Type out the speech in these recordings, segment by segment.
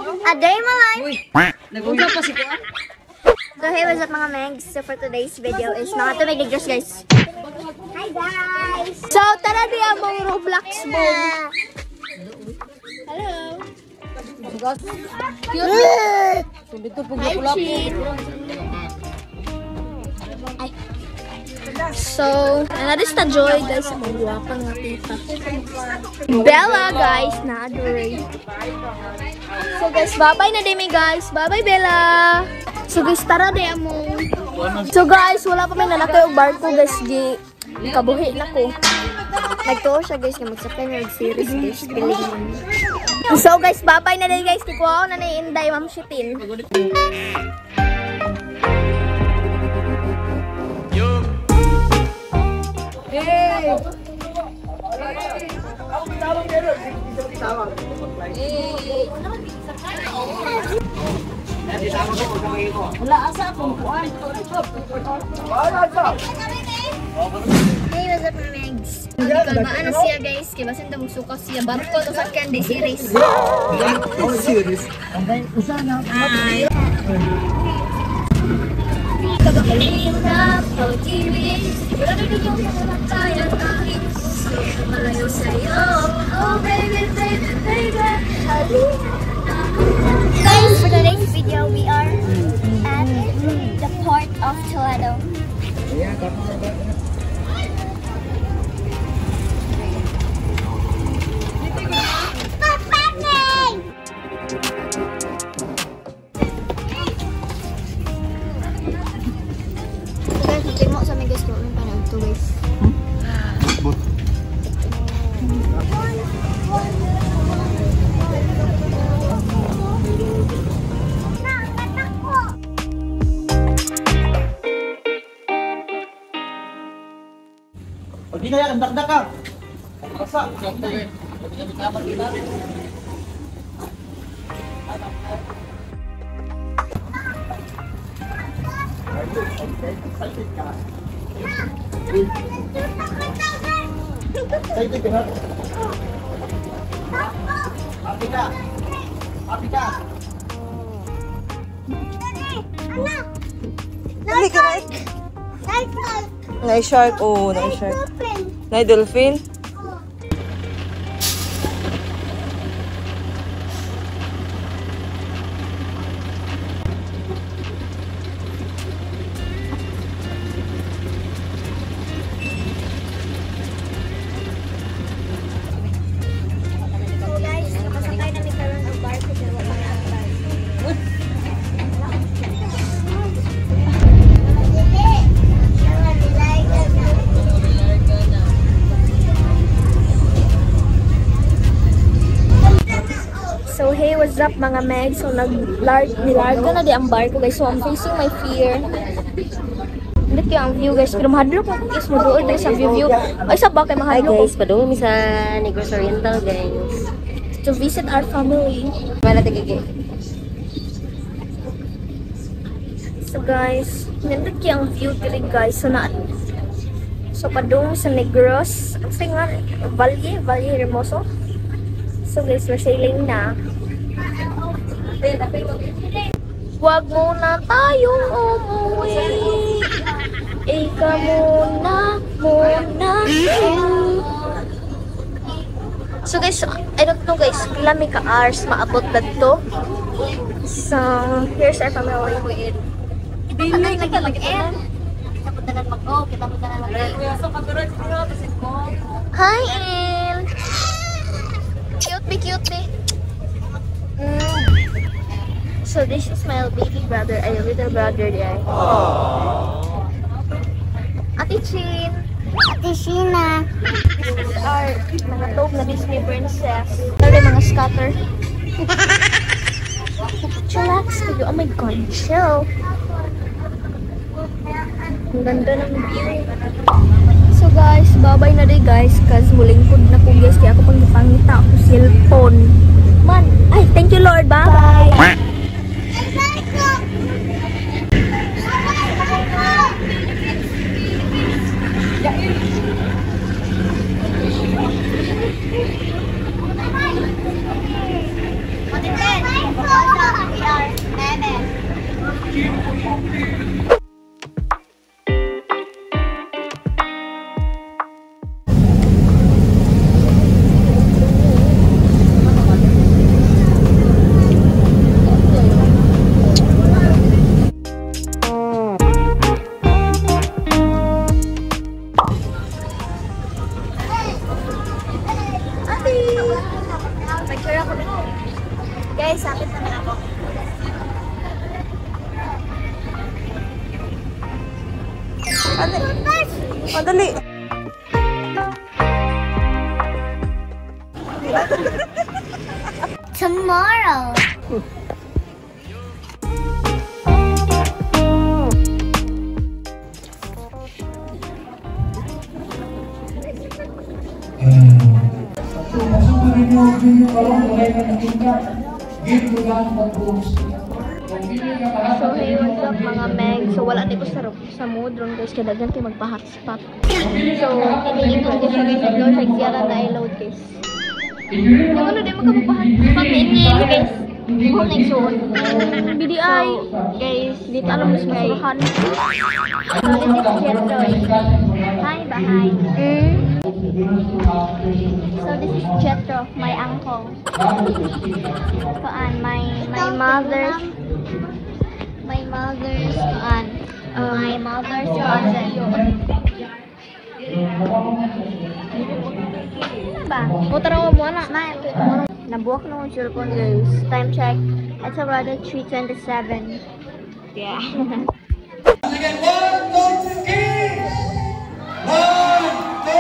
A day in my life. Nag-usap pa si Kuan. So hey, what's up mga megs? So for today's video is mga tumigigers guys. Hi guys! So tara di among Roblox boom. Hello! Cute. So dito po gapula po. So, naris na Joy guys, ang guwapang nga tita. Bella guys, na-adore. So guys, bye-bye na demi guys. Bye-bye Bella. So guys, tara di among. So guys, wala pa may nalaki og barko guys, di kabuhi na ko. Nagtuo siya guys, nga magsakay na series guys, piling. So guys, bye-bye na din guys. Kikuha ko na na Inday, Ma'am Shitin. Hey! Wala asa akong Kuan. Hey, what's up mga megs? Kalmaan na siya guys, kaya basin na magsukaw siya. Barko to sa candy series. Series. Usa na. Hi! Kabakalina, pag-ibig, wala na yung tayo kahit malayo sa'yo. Oh baby, baby, baby, guys, for today's video, we are at the port of Toledo. Timo sa mga guys ko rin pa na ito guys. Pag di na yan, dakdak ka. Basta. Excited ka? Happy ka? Happy ka? Dali ka right. Na-shark. Oo, na-shark. Na-dolphin. So hey, what's up mga meg? So nilarga na di ang barko guys. So I'm facing my fear. Hindi kayo ang view guys. Pero mahadlok mo guys. Maduol guys sa view. Ay sa bakay mahadlok. Hi guys, padung sa Negros Oriental guys. To visit our family. Wala tigigi. So guys, nandun kayo ang view diri guys. So padung sa Negros. Ang singa, Valle Hermoso. So guys, we're sailing na. Huwag muna tayong umuwi. Ika muna. So guys, I don't know guys, kailan may ka-hours maabot na to. So, here's our family. Ano yung nag-in? Hi, El! Cute be. So this is my baby brother, ay little brother there. Ate Chin! Ate Sheena! This is our mga tog na Disney princess. Ito rin mga scatter. Chillax kayo. Oh my god, chill. Ang ganda ng view. So guys, bye-bye na rin guys. Cause mulingkod na po guys. Kaya ako pang ipangita ako cellphone. Man, ay thank you Lord. Bye-bye. What is it? guys, sapit naman ako. Madali. Tomorrow. So hey, what's up mga Meg? So wala di ko sa mood ron guys, kadagan kay magpa-hotspot. So iniingon ko siya guys, ikaw siya siya na i-load guys. Yung ano di magpa-hotspot ini guys. Mo next one. BDI guys, dito alam mo masurahan. So this is Jethro. Hi, bye. So this is Jethro, my uncle. Kuan, my mother's cousin. Ba? Utara mo na. Nabuak na yung cellphone guys. Time check. It's around 3:27. Yeah. Again, 1, 2, 3. 1, 2,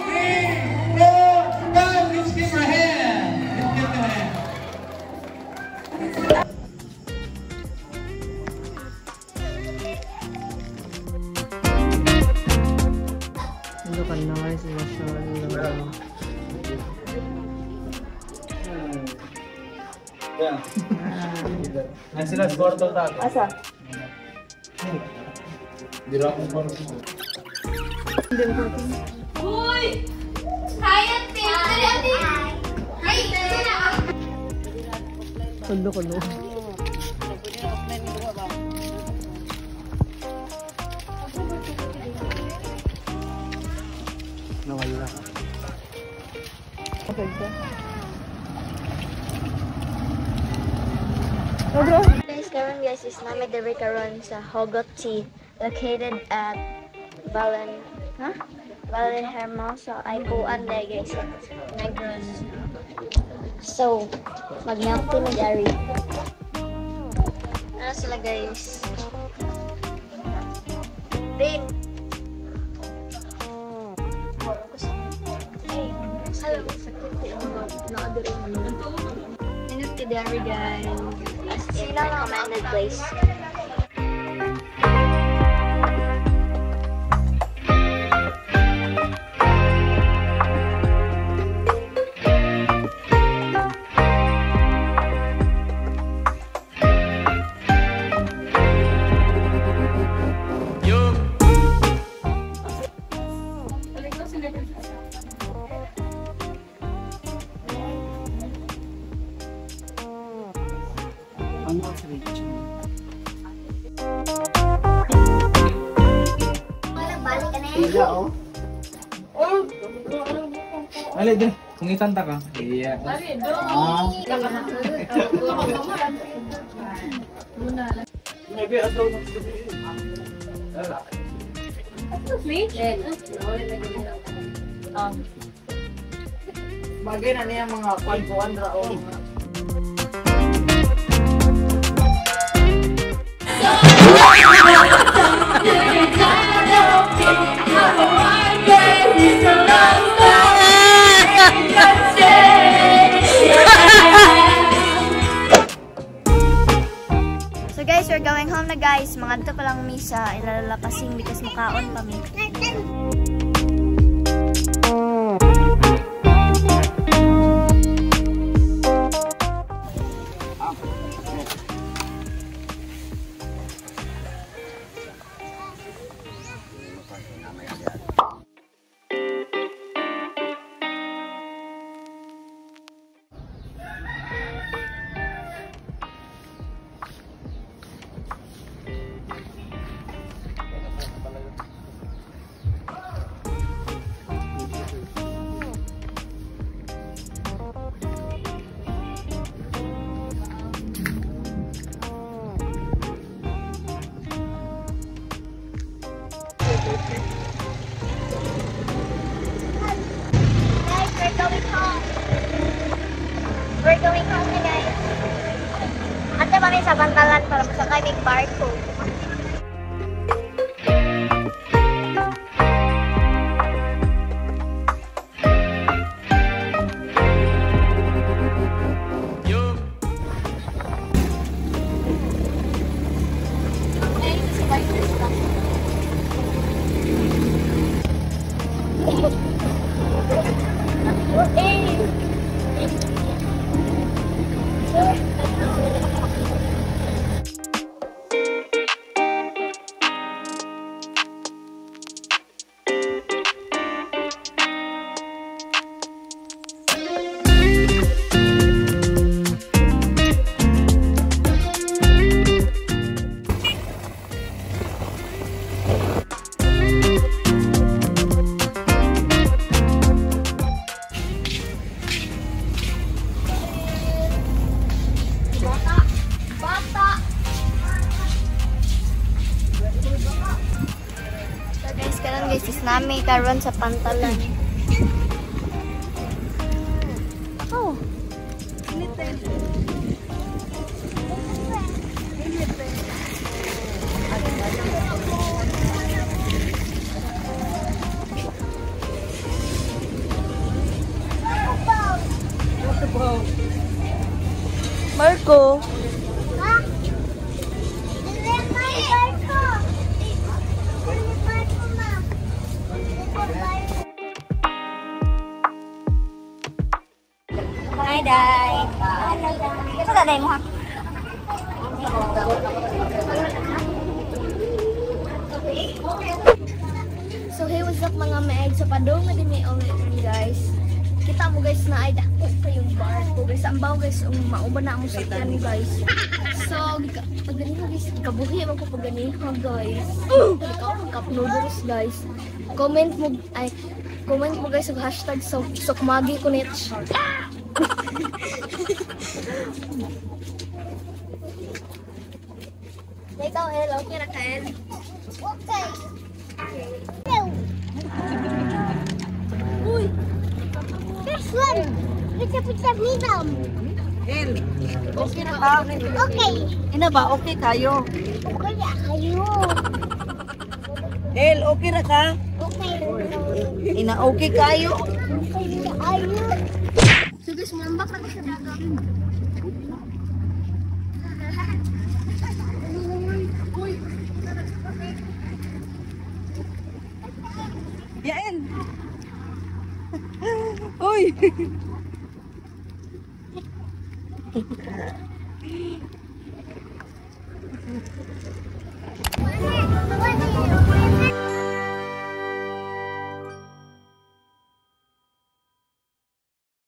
3, 4, 5. Let's give her a hand. Let's give her a hand. Ano ka na guys, mashallah. Yeah. Yan sila sa kwarto tayo. Asa? Di rin ako kwarto. Uy! Hi, Ate! Ate! Hi, Kulo. Nawala. Okay, so. Guys, karon guys is namin diri karon sa Hugot Tea located at Valen Hermoso ay Puan day guys, Negros. So, mag-milk tea na dari. Ano sila guys? Rin. Milk tea dari guys. As in recommended place. Ali, din. Kungitan ta ka. Iya. Ah. Maybe ato. Bagay na niya mga kwan-kwan rao. So guys, we're going home na guys. Mga dito pa lang misa. Ilalapasing because makaon pa mi. Ate kami sa Bantalan para masakay ng barko. Guys, is namin karon sa Pantalan. Oh. Marco. Hi, Day. Saan na Day mo ha? So, hey, what's up mga meeg? So, padong na din may ulit guys. Kita mo guys na ay dako pa yung bar ko guys. Ang baw guys, mauban na ang musakyan mo guys. So, pag ganito guys, kabuhi mo ko pag ganito guys. Ikaw mag-cup noodles guys. Comment mo guys ang hashtag sokmagi kunich. Ikaw, El, okay na ka, El? Okay. Uy! This one! Pizza medium. El, okay na ba? Okay. Ina ba? Okay kayo? Okay na kayo. El, okay na ka? Okay. Ina, okay kayo? Okay na kayo. So guys, mambak na ko sa dagat. Yael! Uy!